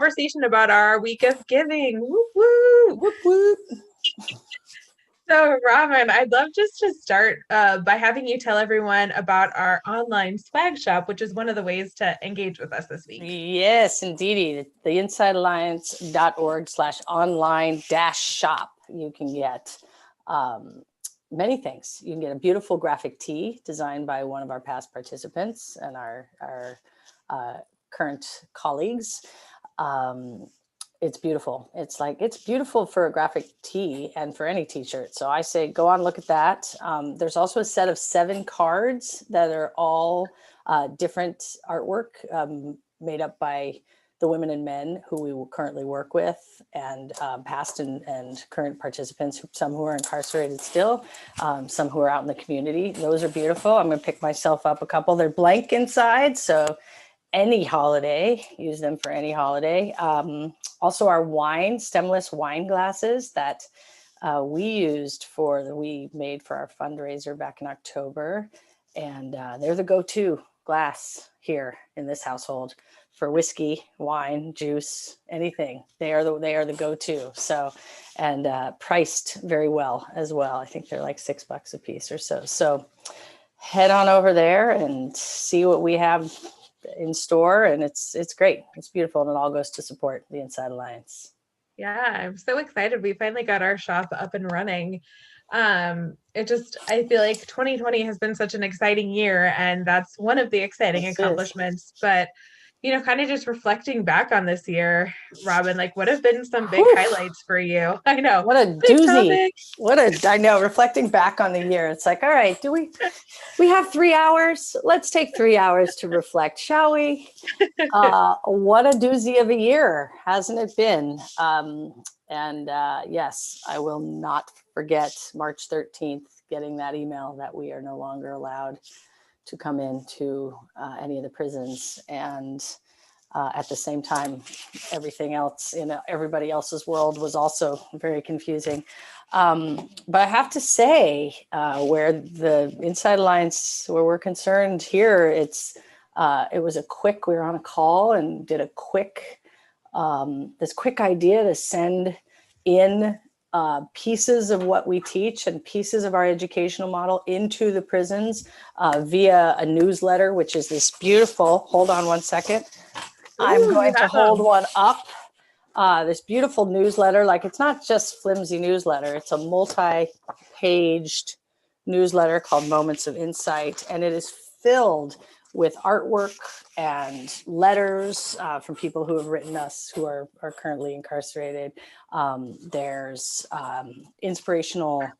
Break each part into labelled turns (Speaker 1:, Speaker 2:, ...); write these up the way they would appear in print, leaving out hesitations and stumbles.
Speaker 1: conversation about our week of giving. Whoop, whoop.
Speaker 2: Whoop, whoop.
Speaker 1: So, Robin, I'd love just to start by having you tell everyone about our online swag shop, which is one of the ways to engage with us this week.
Speaker 2: Yes, indeedy. The insidealliance.org/online-shop. You can get many things. You can get a beautiful graphic tee designed by one of our past participants and our current colleagues. It's beautiful. It's beautiful for a graphic tee and for any t-shirt. So I say, go on, look at that. There's also a set of 7 cards that are all different artwork made up by the women and men who we currently work with, and past and current participants, some who are incarcerated still, some who are out in the community. Those are beautiful. I'm going to pick myself up a couple. They're blank inside, so any holiday, use them for any holiday. Also our stemless wine glasses that we made for our fundraiser back in October. And they're the go-to glass here in this household for whiskey, wine, juice, anything. They are the go-to. So, and priced very well as well. I think they're like $6 a piece or so. So head on over there and see what we have in store, and it's great. It's beautiful, and it all goes to support the Inside Alliance.
Speaker 1: Yeah, I'm so excited. We finally got our shop up and running. I feel like 2020 has been such an exciting year, and that's one of the exciting accomplishments. But kind of just reflecting back on this year, Robin, like what have been some big highlights for you? I know.
Speaker 2: What a doozy. I know, reflecting back on the year, it's like, all right, we have 3 hours. Let's take 3 hours to reflect, shall we? What a doozy of a year, hasn't it been? Yes, I will not forget March 13th, getting that email that we are no longer allowed to come into any of the prisons. And at the same time, everything else in everybody else's world was also very confusing. But I have to say, where the Inside Alliance, where we're concerned here, it was we were on a call and did this quick idea to send in pieces of what we teach and pieces of our educational model into the prisons via a newsletter, which is this beautiful, hold on one second. I'm going to hold one up. This beautiful newsletter, like it's not just flimsy newsletter, it's a multi-paged newsletter called Moments of Insight, and it is filled with artwork and letters from people who have written us who are currently incarcerated. There's inspirational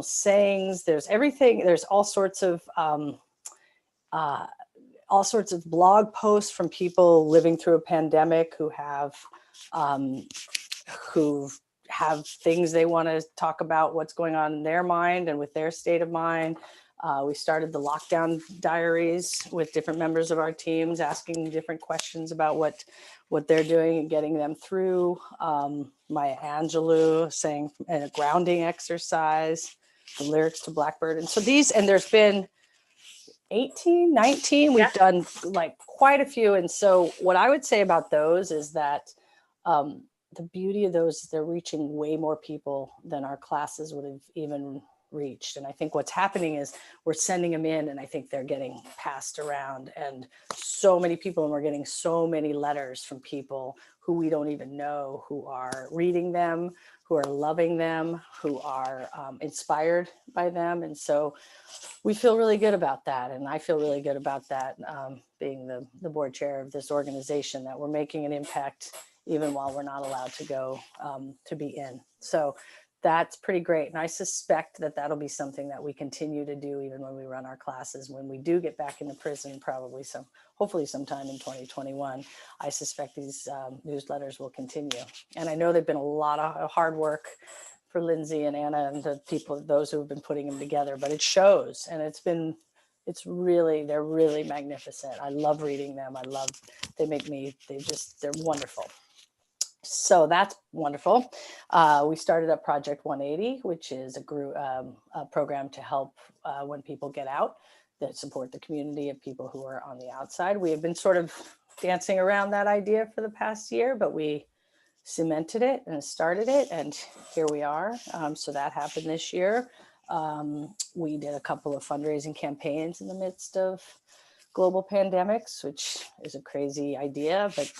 Speaker 2: sayings. There's everything. There's all sorts of blog posts from people living through a pandemic who have things they want to talk about, what's going on in their mind and with their state of mind. We started the lockdown diaries with different members of our teams, asking different questions about what they're doing and getting them through. Maya Angelou saying a grounding exercise, the lyrics to Blackbird. And so there's been 18, 19, we've done like quite a few. And so what I would say about those is that the beauty of those is they're reaching way more people than our classes would have even reached. And I think what's happening is we're sending them in, and I think they're getting passed around, and so many people, and we're getting so many letters from people who we don't even know, who are reading them, who are loving them, who are inspired by them. And so we feel really good about that. And I feel really good about that, being the board chair of this organization, that we're making an impact even while we're not allowed to go to be in. So that's pretty great. And I suspect that that'll be something that we continue to do even when we run our classes, when we do get back into prison, hopefully sometime in 2021. I suspect these newsletters will continue. And I know they've been a lot of hard work for Lindsay and Anna and those who have been putting them together, but it shows. And they're really magnificent. I love reading them. They're wonderful. So that's wonderful. We started up Project 180, which is a program to help when people get out, that support the community of people who are on the outside. We have been sort of dancing around that idea for the past year, but we cemented it and started it, and here we are. So that happened this year. We did a couple of fundraising campaigns in the midst of global pandemics, which is a crazy idea, but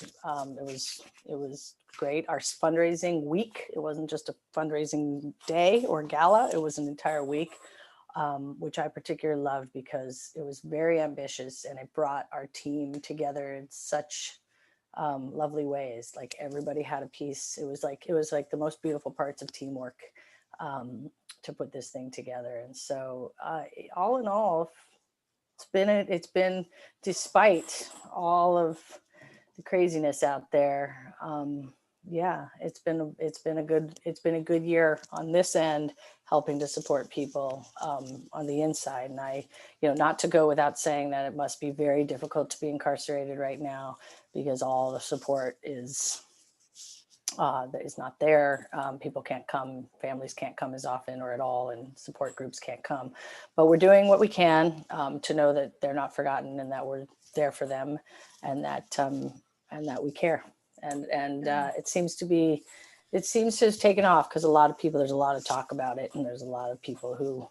Speaker 2: it was great. Our fundraising week, it wasn't just a fundraising day or gala, it was an entire week, which I particularly loved because it was very ambitious and it brought our team together in such lovely ways. Like everybody had a piece. It was like the most beautiful parts of teamwork to put this thing together. And so all in all, it's been despite all of the craziness out there. Yeah, it's been a good year on this end, helping to support people on the inside. And I, not to go without saying that it must be very difficult to be incarcerated right now because all the support is not there. People can't come, families can't come as often or at all, and support groups can't come. But we're doing what we can to know that they're not forgotten and that we're there for them, and that we care. And it seems to have taken off because there's a lot of talk about it, and there's a lot of people who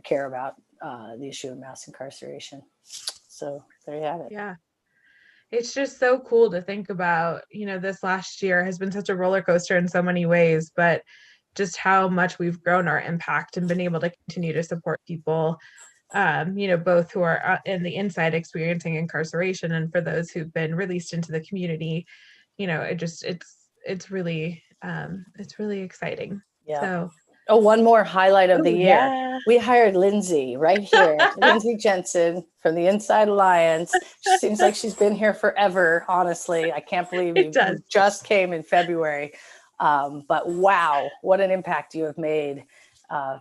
Speaker 2: care about the issue of mass incarceration. So there you have it.
Speaker 1: Yeah. It's just so cool to think about, this last year has been such a roller coaster in so many ways, but just how much we've grown our impact and been able to continue to support people, both who are in the inside experiencing incarceration and for those who've been released into the community. It's really exciting.
Speaker 2: Yeah.
Speaker 1: So.
Speaker 2: Oh, one more highlight of the year.
Speaker 1: Yeah.
Speaker 2: We hired Lindsay right here, Lindsay Jensen from the Inside Alliance. She seems like she's been here forever, honestly. I can't believe you just came in February. But wow, what an impact you have made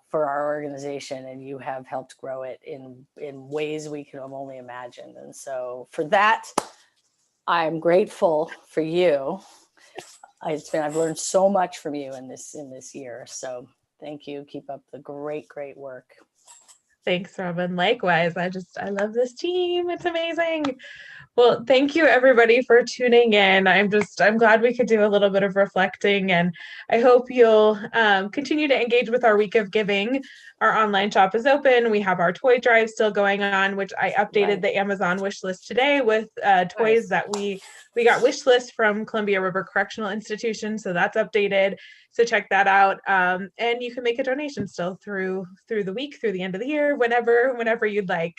Speaker 2: for our organization, and you have helped grow it in ways we could have only imagined. And so for that, I'm grateful for you. I've learned so much from you in this year. So thank you. Keep up the great work.
Speaker 1: Thanks, Robin. Likewise. I love this team. It's amazing. Well, thank you everybody for tuning in. I'm glad we could do a little bit of reflecting, and I hope you'll continue to engage with our week of giving. Our online shop is open. We have our toy drive still going on, which I updated the Amazon wish list today with toys that we got wish list from Columbia River Correctional Institution. So that's updated. So check that out. And you can make a donation still through the week, through the end of the year, whenever you'd like.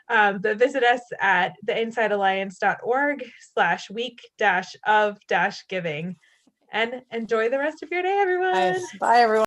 Speaker 1: But visit us at theinsidealliance.org/week-of-giving, and enjoy the rest of your day, everyone.
Speaker 2: Nice. Bye, everyone.